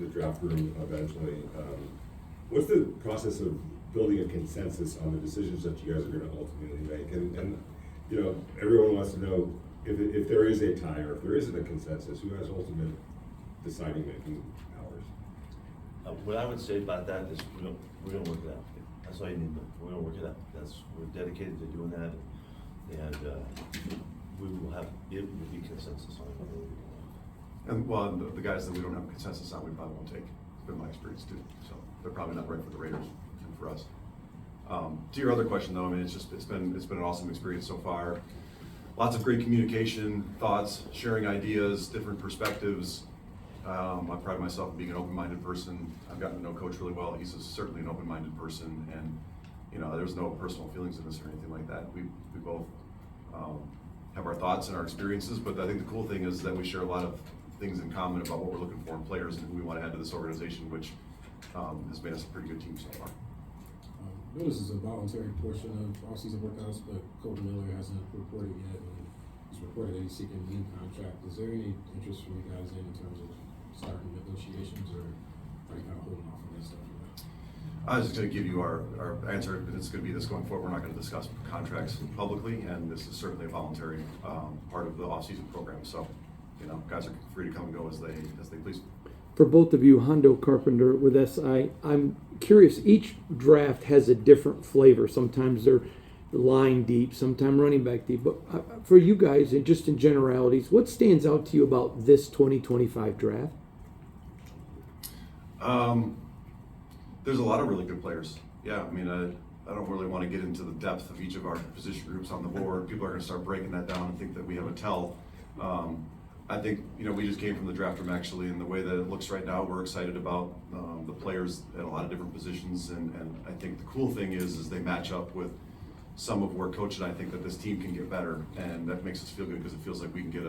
the draft room eventually. What's the process of building a consensus on the decisions that you guys are going to ultimately make? And you know, everyone wants to know if there is a tie or if there isn't a consensus, who has ultimate deciding making powers? What I would say about that is we're gonna work it out. That's all you need. We're gonna work it out. We're dedicated to doing that, and we will have it will be consensus on it. And well, the guys that we don't have a consensus on, we probably won't take. It's been my experience too. So they're probably not right for the Raiders and for us. To your other question though, I mean, it's been an awesome experience so far. Lots of great communication, thoughts, sharing ideas, different perspectives. I pride myself in being an open-minded person. I've gotten to know Coach really well. He's certainly an open-minded person, and you know, there's no personal feelings in this or anything like that. We both have our thoughts and our experiences, but I think the cool thing is that we share a lot of things in common about what we're looking for in players and who we want to add to this organization, which has made us a pretty good team so far. I know this is a voluntary portion of offseason workouts, but Coach Miller hasn't reported yet, and he's reported that he's seeking a new contract. Is there any interest from you guys in terms of starting negotiations, or are you kind of holding off on that stuff? I was just going to give you our answer, and it's going to be this going forward. We're not going to discuss contracts publicly, and this is certainly a voluntary part of the off-season program. So, you know, guys are free to come and go as they please. For both of you, Hondo Carpenter with SI, I'm curious, each draft has a different flavor. Sometimes they're line deep, sometimes running back deep. But for you guys, and just in generalities, what stands out to you about this 2025 draft? There's a lot of really good players. Yeah, I mean, I don't really want to get into the depth of each of our position groups on the board. People are going to start breaking that down and think that we have a tell. I think, you know, we just came from the draft room actually, and the way that it looks right now, we're excited about the players at a lot of different positions, and I think the cool thing is they match up with some of where Coach and I think that this team can get better, and that makes us feel good because it feels like we can get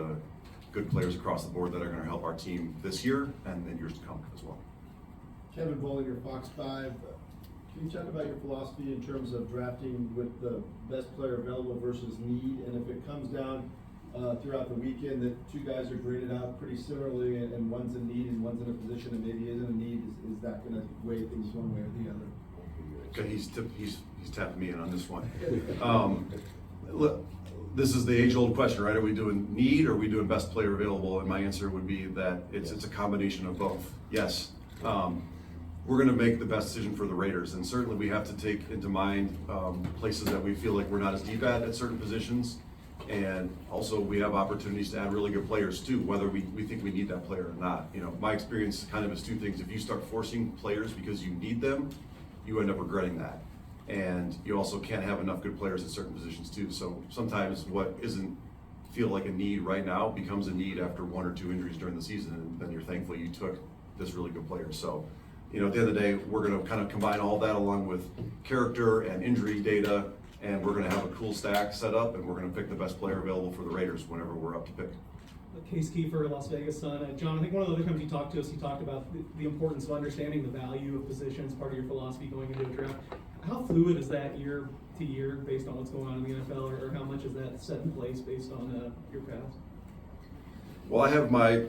good players across the board that are going to help our team this year and in years to come as well. Kevin Bollinger, Fox 5. Can you talk about your philosophy in terms of drafting with the best player available versus need? And if it comes down throughout the weekend that two guys are graded out pretty similarly and one's in need and one's in a position and maybe isn't a need, is that going to weigh things one way or the other? Okay, he's tapping me in on this one. Look, this is the age-old question, right? Are we doing need or are we doing best player available? And my answer would be that it's a combination of both. Yes. We're going to make the best decision for the Raiders, and certainly we have to take into mind places that we feel like we're not as deep at certain positions, and also we have opportunities to add really good players too, whether we think we need that player or not. You know, my experience kind of is two things. If you start forcing players because you need them, you end up regretting that, and you also can't have enough good players at certain positions too. So sometimes what isn't feel like a need right now becomes a need after one or two injuries during the season, and then you're thankful you took this really good player. So, you know, at the end of the day, we're going to kind of combine all that along with character and injury data, and we're going to have a cool stack set up, and we're going to pick the best player available for the Raiders whenever we're up to pick. Case Kiefer, Las Vegas Sun. John, I think one of the other times you talked to us, you talked about the importance of understanding the value of positions, part of your philosophy going into a draft. How fluid is that year to year based on what's going on in the NFL, or how much is that set in place based on your past? Well, I have my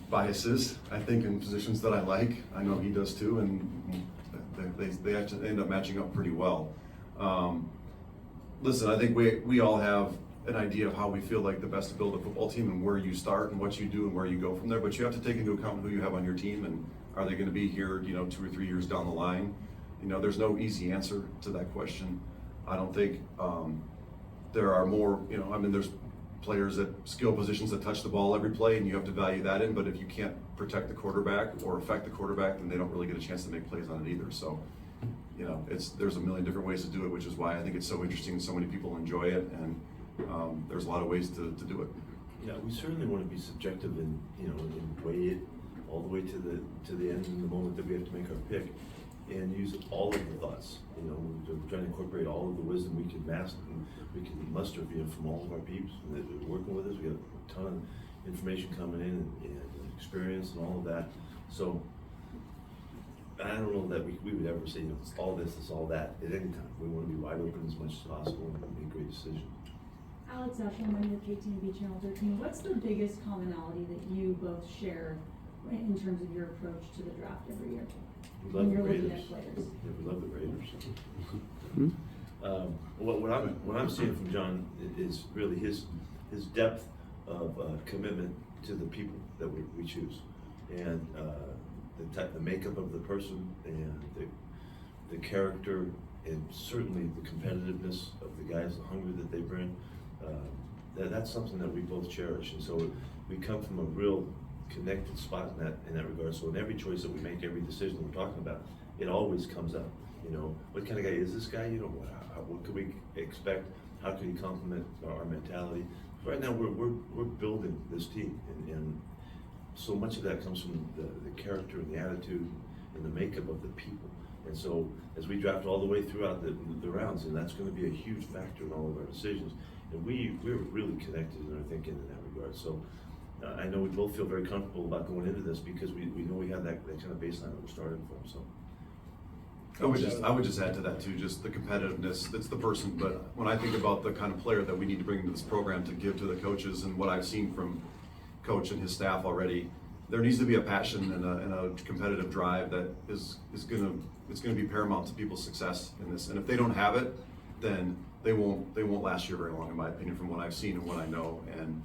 biases, I think, in positions that I like. I know he does too, and they actually end up matching up pretty well. Listen, I think we all have an idea of how we feel like the best to build a football team and where you start and what you do and where you go from there, but you have to take into account who you have on your team and are they going to be here, you know, 2 or 3 years down the line. You know, there's no easy answer to that question. I don't think there are more, you know, I mean, there's players at skill positions that touch the ball every play, and you have to value that in, but if you can't protect the quarterback or affect the quarterback, then they don't really get a chance to make plays on it either. So, you know, there's a million different ways to do it, which is why I think it's so interesting and so many people enjoy it, and there's a lot of ways to do it. Yeah, we certainly want to be subjective and, you know, and weigh it all the way to the end, in the moment that we have to make our pick, and use all of the thoughts. You know, we're trying to incorporate all of the wisdom we can muster from all of our peeps that are working with us. We got a ton of information coming in and experience and all of that. So I don't know that we would ever say, you know, it's all this, it's all that at any time. We want to be wide open as much as possible and make great decisions. Alex Ashelman with KTNB Channel 13. What's the biggest commonality that you both share in terms of your approach to the draft every year? We When love you're the looking Raiders. at players. Yeah, we love the Raiders. Hmm? What I'm seeing from John is really his depth of commitment to the people that we choose, and the makeup of the person, and the character, and certainly the competitiveness of the guys, the hunger that they bring. That's something that we both cherish, and so we come from a real connected spot in that regard. So in every choice that we make, every decision that we're talking about, it always comes up. You know, what kind of guy is this guy? You know, what could we expect? How could he complement our mentality? Right now, we're building this team, and so much of that comes from the character and the attitude and the makeup of the people. And so, as we draft all the way throughout the rounds, and that's going to be a huge factor in all of our decisions. And we're really connected in our thinking in that regard. So, I know we both feel very comfortable about going into this because we know we have that kind of baseline that we're starting from. So. I would just add to that too, just the competitiveness, that's the person, but when I think about the kind of player that we need to bring into this program to give to the coaches and what I've seen from Coach and his staff already, there needs to be a passion and a competitive drive that is gonna be paramount to people's success in this. And if they don't have it, then they won't last you very long, in my opinion, from what I've seen and what I know. And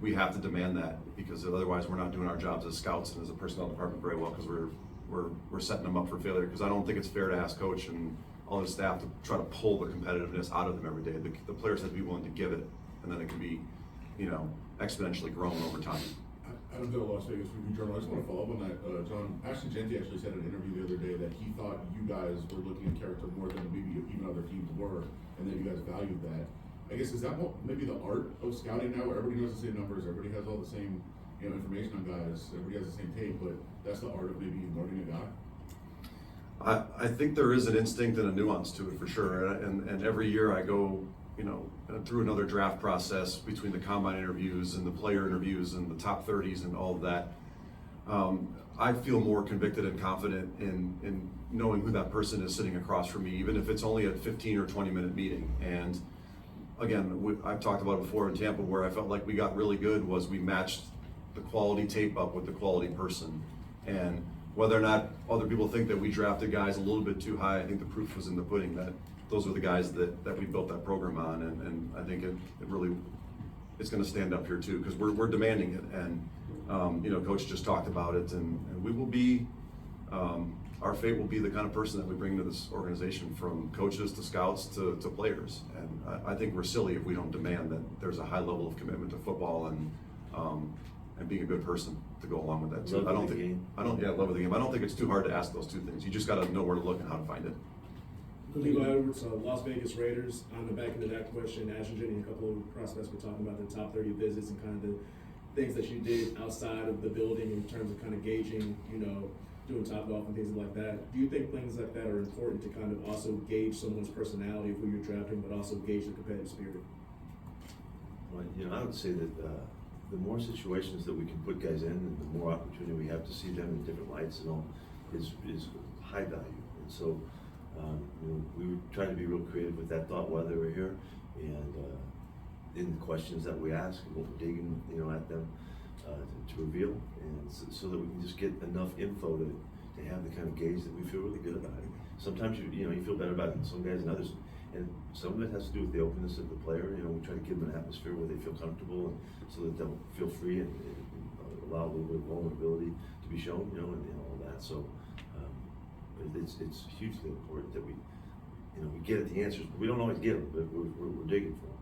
we have to demand that, because otherwise we're not doing our jobs as scouts and as a personnel department very well, because we're setting them up for failure. Because I don't think it's fair to ask Coach and all his staff to try to pull the competitiveness out of them every day. The players have to be willing to give it, and then it can be, exponentially grown over time. Adam Bill, Las Vegas Review Journal. I just want to follow up on that, John. Ashton Jeanty actually said in an interview the other day that he thought you guys were looking at character more than maybe even other teams were, and that you guys valued that. I guess, is that maybe the art of scouting now, where everybody knows the same numbers, everybody has all the same information on guys, everybody has the same tape, but that's the art of maybe learning a guy? I think there is an instinct and a nuance to it for sure, and every year I go, through another draft process between the combine interviews and the player interviews and the top 30s and all of that. I feel more convicted and confident in knowing who that person is sitting across from me, even if it's only a 15 or 20-minute meeting. And again, I've talked about it before in Tampa, where I felt like we got really good was we matched the quality tape up with the quality person. And whether or not other people think that we drafted guys a little bit too high, I think the proof was in the pudding that those are the guys that we built that program on. And I think it's going to stand up here too, because we're demanding it. And Coach just talked about it, and we will be, our fate will be the kind of person that we bring to this organization, from coaches to scouts to players. And I think we're silly if we don't demand that there's a high level of commitment to football and being a good person to go along with that too. Love of the game. Love of the game. I don't think it's too hard to ask those two things. You just got to know where to look and how to find it. Legal Edwards, Las Vegas Raiders. On the back end of that question, Ashton Jeanty and a couple of prospects were talking about the top 30 visits and kind of the things that you did outside of the building in terms of kind of gauging, doing top golf and things like that. Do you think things like that are important to kind of also gauge someone's personality of who you're drafting, but also gauge the competitive spirit? Well, I would say that the more situations that we can put guys in, and the more opportunity we have to see them in different lights and all, is high value. And so, we would try to be real creative with that thought while they were here, and in the questions that we ask, and what we're digging, at them to reveal, and so that we can just get enough info to have the kind of gauge that we feel really good about it. Sometimes you feel better about some guys than others, and some of it has to do with the openness of the player. We try to give them an atmosphere where they feel comfortable, and so that they'll feel free and allow a little bit of vulnerability to be shown, and all that. So, but it's hugely important that we get at the answers, but we don't always get them, but we're digging for them.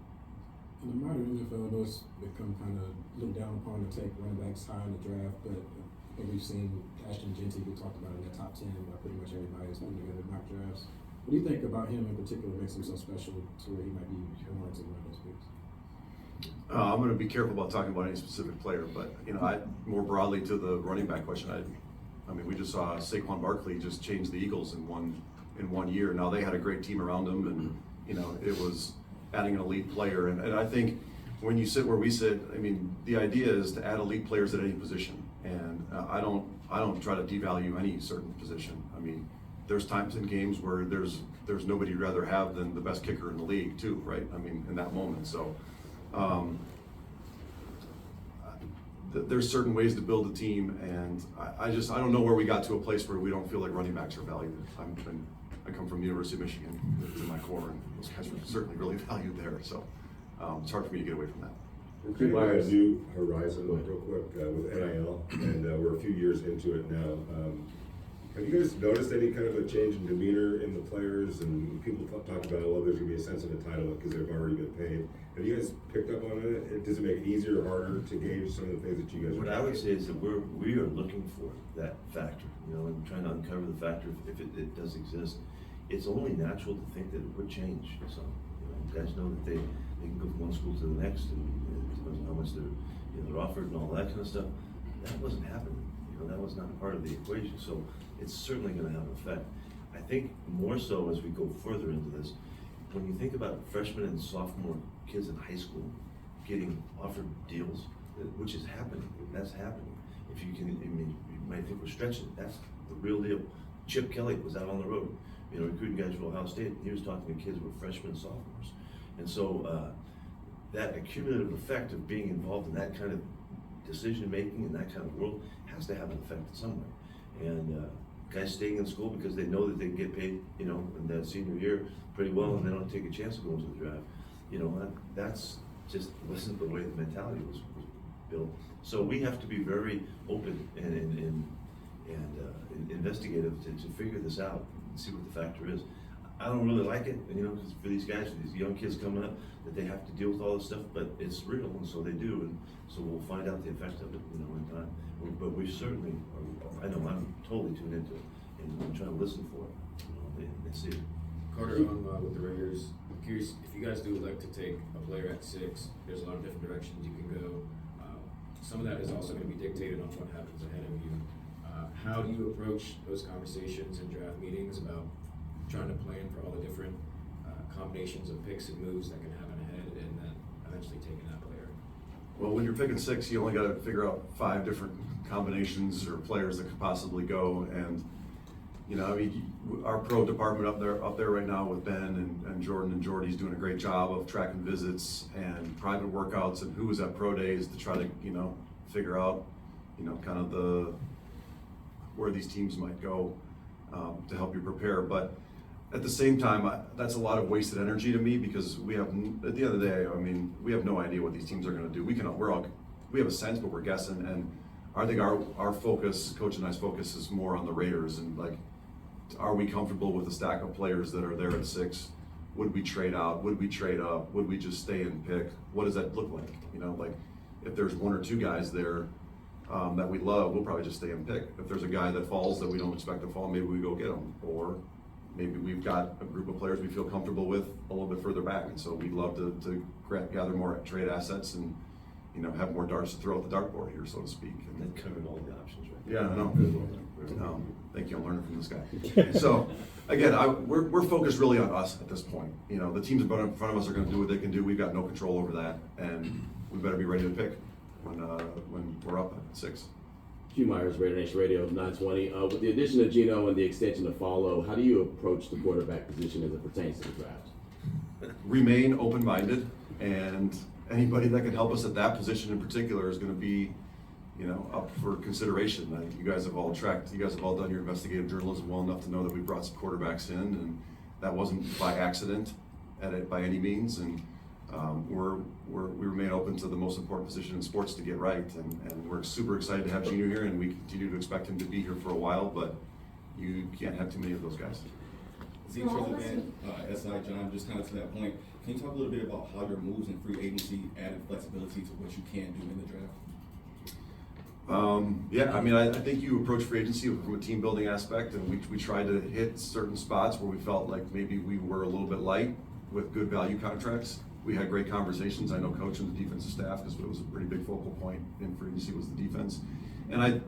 In the modern NFL, it's become kind of looked down upon to take running backs high in the draft, but I think we've seen Ashton Jeanty be talked about in the top 10 by pretty much everybody who's putting together mock drafts. What do you think about him in particular makes him so special to where he might be warranted one of those picks? I'm going to be careful about talking about any specific player, but more broadly to the running back question, I mean, we just saw Saquon Barkley just change the Eagles in one year. Now they had a great team around him, and it was adding an elite player. And I think when you sit where we sit, I mean, the idea is to add elite players at any position. And I don't try to devalue any certain position. I mean, there's times in games where there's nobody you'd rather have than the best kicker in the league too, right? I mean, in that moment. So there's certain ways to build a team, and I don't know where we got to a place where we don't feel like running backs are valued. I come from the University of Michigan, it's in my core, and those guys are certainly really valued there, so it's hard for me to get away from that. We're creating a new horizon real quick with NIL, and we're a few years into it now. Have you guys noticed any kind of a change in demeanor in the players? And people talk about, well, there's going to be a sense of entitlement because they've already been paid. Have you guys picked up on it? Does it make it easier or harder to gauge some of the things that you guys are What I would say is that we are looking for that factor, and trying to uncover the factor if it does exist. It's only natural to think that it would change some. Guys know that they can go from one school to the next, and it depends on how much they're offered and all that kind of stuff. That wasn't happening. That was not part of the equation. So it's certainly going to have an effect. I think more so as we go further into this, when you think about freshmen and sophomore kids in high school getting offered deals, which is happening, that's happening. If you can, you might think we're stretching. That's the real deal. Chip Kelly was out on the road, recruiting guys for Ohio State. He was talking to kids who were freshmen and sophomores. And so that accumulative effect of being involved in that kind of decision making in that kind of world has to have an effect in some way. And guys staying in school because they know that they can get paid, in that senior year pretty well, and they don't take a chance of going to the draft. That's just wasn't the way the mentality was built. So we have to be very open and investigative to figure this out and see what the factor is. I don't really like it, because for these guys, for these young kids coming up, that they have to deal with all this stuff, but it's real, and so they do, and so we'll find out the effect of it, in time. But we certainly, I know I'm totally tuned into it, and I'm trying to listen for it, and see it. Carter, with the Raiders, I'm curious if you guys do elect to take a player at 6. There's a lot of different directions you can go. Some of that is also going to be dictated on what happens ahead of you. How do you approach those conversations and draft meetings about trying to plan for all the different combinations of picks and moves that can happen ahead, and then eventually taking that player? Well, when you're picking 6, you only got to figure out 5 different combinations or players that could possibly go. And our pro department up there right now with Ben and Jordan and Jordy's doing a great job of tracking visits and private workouts and who was at pro days to try to figure out kind of where these teams might go to help you prepare. But at the same time, that's a lot of wasted energy to me, because we have, at the end of the day, we have no idea what these teams are going to do. We have a sense, but we're guessing. And I think our focus, Coach and I's focus, is more on the Raiders, and are we comfortable with the stack of players that are there at 6? Would we trade out? Would we trade up? Would we just stay and pick? What does that look like? If there's 1 or 2 guys there that we love, we'll probably just stay and pick. If there's a guy that falls that we don't expect to fall, maybe we go get him. Or maybe we've got a group of players we feel comfortable with a little bit further back, and so we'd love to gather more trade assets and have more darts to throw at the dartboard here, so to speak. And then covering all the options, right? Yeah, I know. Thank you. I'm learning from this guy. So again, we're focused really on us at this point. The teams in front of us are going to do what they can do. We've got no control over that, and we better be ready to pick when we're up at 6. Hugh Myers, Raider Nation Radio 920. With the addition of Geno and the extension of Follow, how do you approach the quarterback position as it pertains to the draft? Remain open-minded, and anybody that can help us at that position in particular is going to be, up for consideration. You guys have all done your investigative journalism well enough to know that we brought some quarterbacks in, and that wasn't by accident by any means. And we remain open to the most important position in sports to get right, and we're super excited to have Geno here, and we continue to expect him to be here for a while, but you can't have too many of those guys. Zeke for the band, SI John, just kind of to that point, can you talk a little bit about how your moves in free agency added flexibility to what you can do in the draft? I think you approach free agency from a team building aspect, and we tried to hit certain spots where we felt like maybe we were a little bit light with good value contracts. We had great conversations. I know Coach and the defensive staff, because it was a pretty big focal point in free agency was the defense. And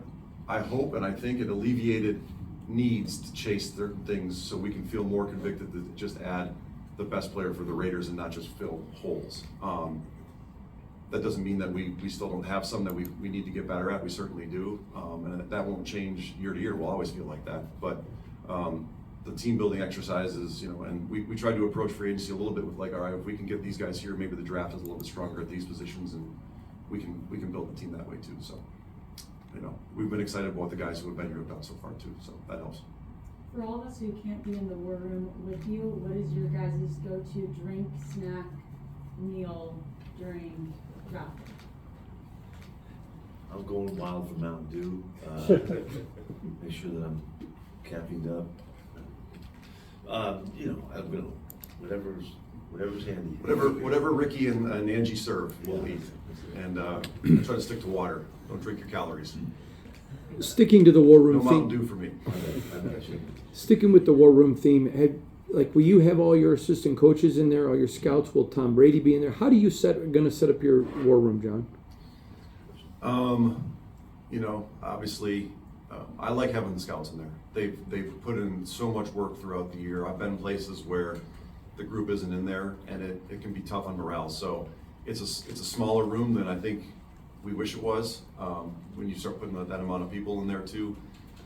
I hope and I think it alleviated needs to chase certain things so we can feel more convicted to just add the best player for the Raiders and not just fill holes. That doesn't mean that we still don't have some that we need to get better at. We certainly do. And that won't change year to year. We'll always feel like that. But the team building exercises, and we try to approach free agency a little bit with all right, if we can get these guys here, maybe the draft is a little bit stronger at these positions, and we can build the team that way too. So, you know, we've been excited about what the guys who have been here have done so far too. So that helps. For all of us who can't be in the war room with you, what is your guys' go-to drink, snack, meal during draft? I'm going wild for Mountain Dew. Make sure that I'm caffeined up. You know, I will, whatever's handy. Whatever Ricky and Angie serve, we'll eat. And try to stick to water. Don't drink your calories. Sticking to the war room No Mountain theme. Dew for me. Sticking with the war room theme, will you have all your assistant coaches in there, all your scouts? Will Tom Brady be in there? How do you going to set up your war room, John? You know, obviously, I like having the scouts in there. They've put in so much work throughout the year. I've been places where the group isn't in there, and it can be tough on morale. So it's a smaller room than I think we wish it was when you start putting that amount of people in there too.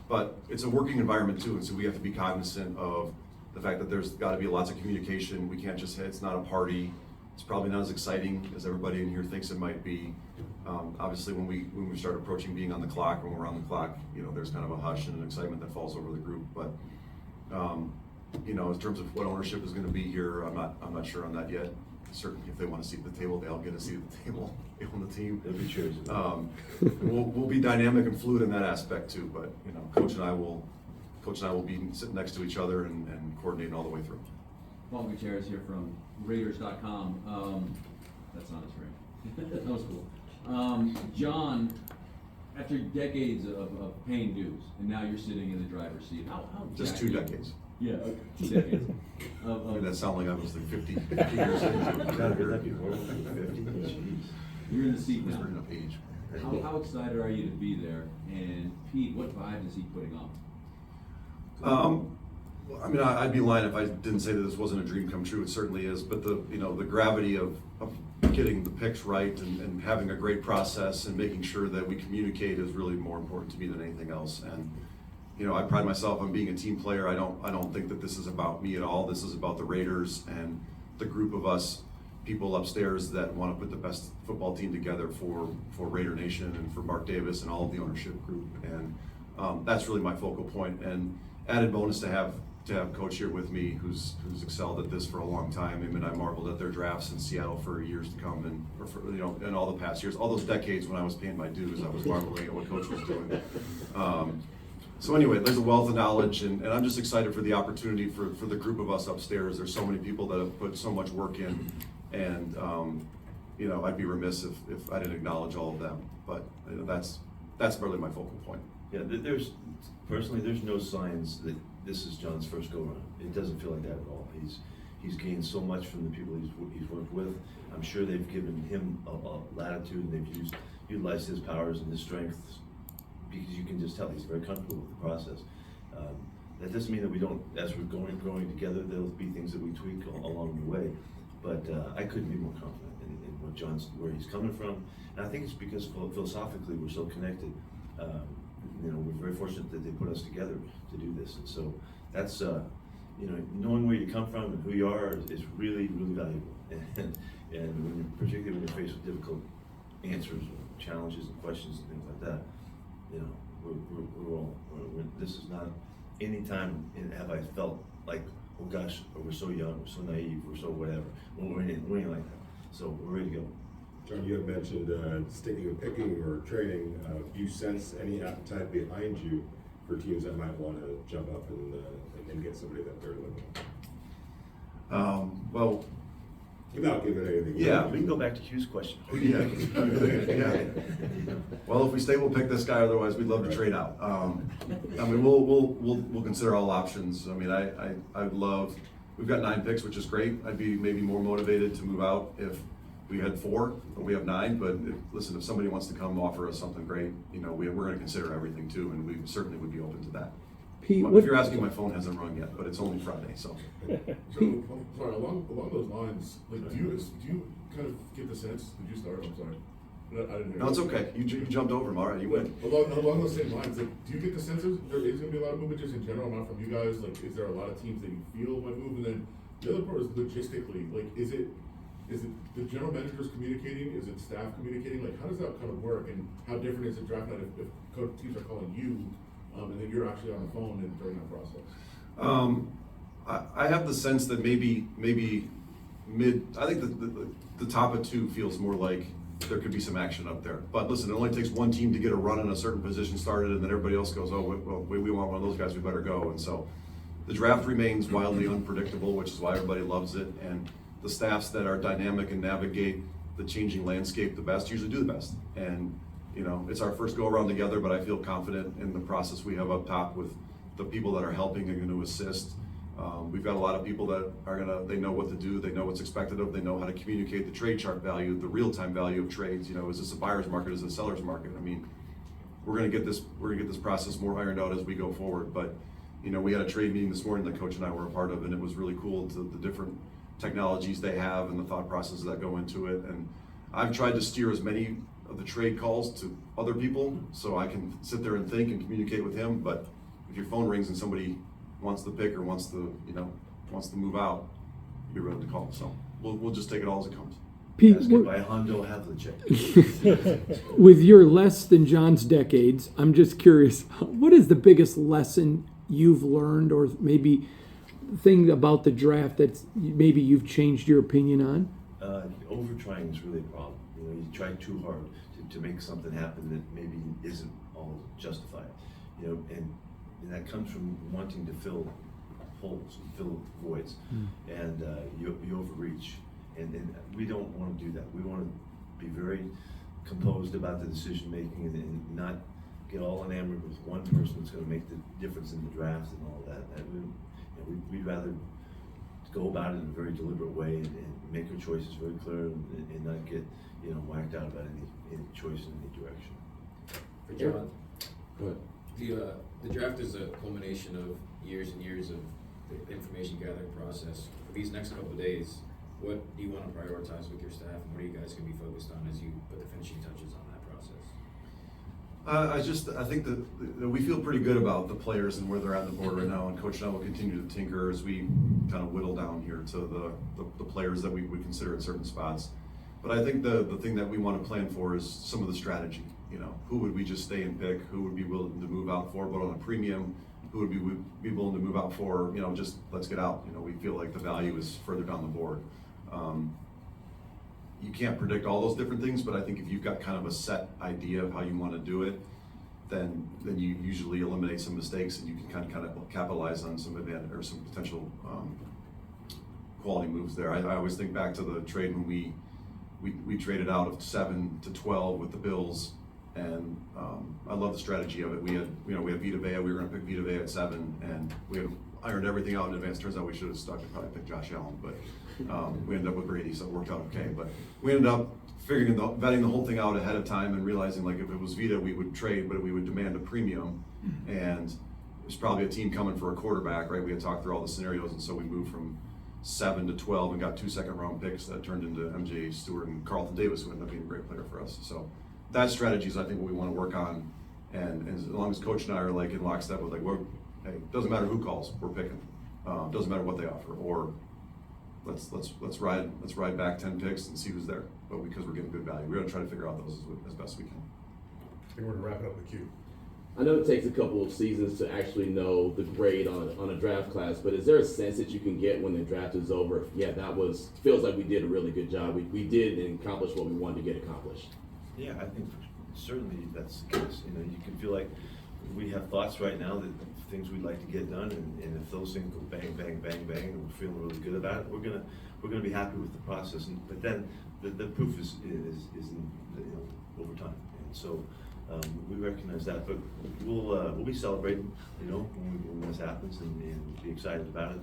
But it's a working environment too, and so we have to be cognizant of the fact that there's got to be lots of communication. We can't just say it's not a party. It's probably not as exciting as everybody in here thinks it might be. Obviously, when we start approaching being on the clock, when we're on the clock, you know, there's kind of a hush and an excitement that falls over the group. But you know, in terms of what ownership is going to be here, I'm not sure on that yet. Certainly, if they want to seat at the table, they'll get a seat at the table. They own the team. They'll be cheers. We'll be dynamic and fluid in that aspect too. But you know, Coach and I will be sitting next to each other and coordinating all the way through. Paul Gutierrez here from Raiders.com. That's not his ring. That was cool. John, after decades of paying dues, and now you're sitting in the driver's seat. How Just 2 decades. Yeah, 2 decades. Made that sound like I was like 50 years into You're in the seat now. Enough age. How excited are you to be there? And Pete, what vibe is he putting on? I mean, I'd be lying if I didn't say that this wasn't a dream come true. It certainly is. But the gravity of getting the picks right and having a great process and making sure that we communicate is really more important to me than anything else. And you know, I pride myself on being a team player. I don't think that this is about me at all. This is about the Raiders and the group of us people upstairs that want to put the best football team together for Raider Nation and for Mark Davis and all of the ownership group. And that's really my focal point. And added bonus to have Coach here with me, who's excelled at this for a long time. I mean, I marveled at their drafts in Seattle for years to come, and in all the past years, all those decades when I was paying my dues, I was marveling at what Coach was doing. So anyway, there's a wealth of knowledge, and I'm just excited for the opportunity for the group of us upstairs. There's so many people that have put so much work in, and you know, I'd be remiss if I didn't acknowledge all of them. But you know, that's really my focal point. Yeah, there's no signs that this is John's first go around. It doesn't feel like that at all. He's gained so much from the people he's worked with. I'm sure they've given him a latitude, and they've utilized his powers and his strengths, because you can just tell he's very comfortable with the process. That doesn't mean that we don't, as we're growing together, there'll be things that we tweak along the way. But I couldn't be more confident in where he's coming from. And I think it's because philosophically we're so connected. You know, we're very fortunate that they put us together to do this. And so that's, you know, knowing where you come from and who you are is really, really valuable. And particularly when you're faced with difficult answers or challenges and questions and things like that, you know, this is not any time have I felt like, oh gosh, we're so young, we're so naive, we're so whatever. We're anything like that. So we're ready to go. John, you have mentioned sticking with picking or trading. Do you sense any appetite behind you for teams that might want to jump up and get somebody that they're looking at? Well, without giving anything. Yeah, we can go back to Hugh's question. Yeah. Well, if we stay, we'll pick this guy. Otherwise, we'd love to trade out. I mean, we'll consider all options. I mean, I'd love. We've got 9 picks, which is great. I'd be maybe more motivated to move out if we had 4, but we have 9. But listen, if somebody wants to come offer us something great, you know, we're going to consider everything too, and we certainly would be open to that. Pete, If you're asking, my phone hasn't rung yet, but it's only Friday, so. So, sorry, along those lines, like, do you kind of get the sense? Did you start? I'm sorry. I didn't hear. No, it's okay. You jumped over him. All right, you win. Along those same lines, like, do you get the sense there is going to be a lot of movement just in general, not from you guys? Like, is there a lot of teams that you feel might move? And then the other part is logistically, like, is is it the general managers communicating? Is it staff communicating? Like, how does that kind of work? And how different is it draft night if teams are calling you, and then you're actually on the phone and during that process? I have the sense that maybe I think the top of two feels more like there could be some action up there. But listen, it only takes one team to get a run in a certain position started, and then everybody else goes, oh, well, we want one of those guys, we better go. And so the draft remains wildly unpredictable, which is why everybody loves it. And the staffs that are dynamic and navigate the changing landscape the best usually do the best. And you know, it's our first go around together, but I feel confident in the process we have up top with the people that are helping and going to assist. We've got a lot of people that are they know what to do, they know what's expected of, they know how to communicate the trade chart value, the real-time value of trades. You know, is this a buyer's market, is it a seller's market? I mean, we're gonna get this process more ironed out as we go forward. But you know, we had a trade meeting this morning that Coach and I were a part of, and it was really cool to the different technologies they have and the thought processes that go into it. And I've tried to steer as many of the trade calls to other people so I can sit there and think and communicate with him. But if your phone rings and somebody wants the pick or wants to move out, you're ready to call. So we'll just take it all as it comes. Pete, Ask it by Hondo Havlicek. with your less than John's decades, I'm just curious, what is the biggest lesson you've learned, or maybe thing about the draft that maybe you've changed your opinion on? Over trying is really a problem. You know, you try too hard to make something happen that maybe isn't all justified. You know, and that comes from wanting to fill holes, fill voids, and you overreach. And we don't want to do that. We want to be very composed about the decision making and not get all enamored with one person that's going to make the difference in the draft and all that. We'd rather go about it in a very deliberate way and make our choices very clear and not get whacked out about any choice in any direction. For John, Go ahead. the draft is a culmination of years and years of the information gathering process. For these next couple of days, what do you want to prioritize with your staff, and what are you guys going to be focused on as you put the finishing touches on that process? I think that we feel pretty good about the players and where they're at on the board right now, and Coach and I will continue to tinker as we kind of whittle down here to the players that we would consider at certain spots. But I think the thing that we want to plan for is some of the strategy. You know, who would we just stay and pick? Who would be willing to move out for, but on a premium? Who would be willing to move out for, just let's get out. You know, we feel like the value is further down the board. You can't predict all those different things, but I think if you've got kind of a set idea of how you want to do it, then you usually eliminate some mistakes, and you can kind of capitalize on some advantage or some potential quality moves there. I always think back to the trade when we traded out of 7 to 12 with the Bills, and I love the strategy of it. We had Vita Vea. We were going to pick Vita Vea at 7, and we had ironed everything out in advance. Turns out we should have stuck and probably picked Josh Allen, but we ended up with Brady, so it worked out okay. But we ended up vetting the whole thing out ahead of time and realizing, like, if it was Vita, we would trade, but we would demand a premium, and it was probably a team coming for a quarterback, right? We had talked through all the scenarios, and so we moved from 7 to 12 and got 2 second-round picks that turned into MJ Stewart and Carlton Davis, who ended up being a great player for us. So that strategy is, I think, what we want to work on, and as long as Coach and I are like in lockstep with, like, hey, doesn't matter who calls, we're picking. Doesn't matter what they offer, or let's ride back 10 picks and see who's there. But because we're getting good value, we're gonna try to figure out those as best we can. I think we're gonna wrap it up with Q. I know it takes a couple of seasons to actually know the grade on a draft class, but is there a sense that you can get when the draft is over? Yeah, feels like we did a really good job. We did and accomplished what we wanted to get accomplished. Yeah, I think certainly that's the case. You know, you can feel like we have thoughts right now that things we'd like to get done, and if those things go bang, bang, bang, bang, and we're feeling really good about it, we're gonna be happy with the process. But then the proof is in over time, and so we recognize that. But we'll be celebrating, when this happens, and be excited about it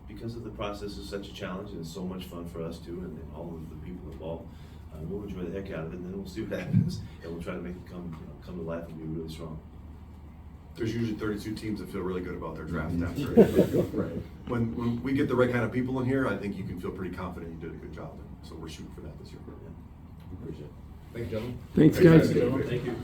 because of the process is such a challenge, and it's so much fun for us too, and all of the people involved. We'll enjoy the heck out of it, and then we'll see what happens, and we'll try to make it come to life and be really strong. There's usually 32 teams that feel really good about their draft after. Right. When we get the right kind of people in here, I think you can feel pretty confident you did a good job. So we're shooting for that this year. Appreciate it. Thank you, gentlemen. Thanks, guys. Thank you.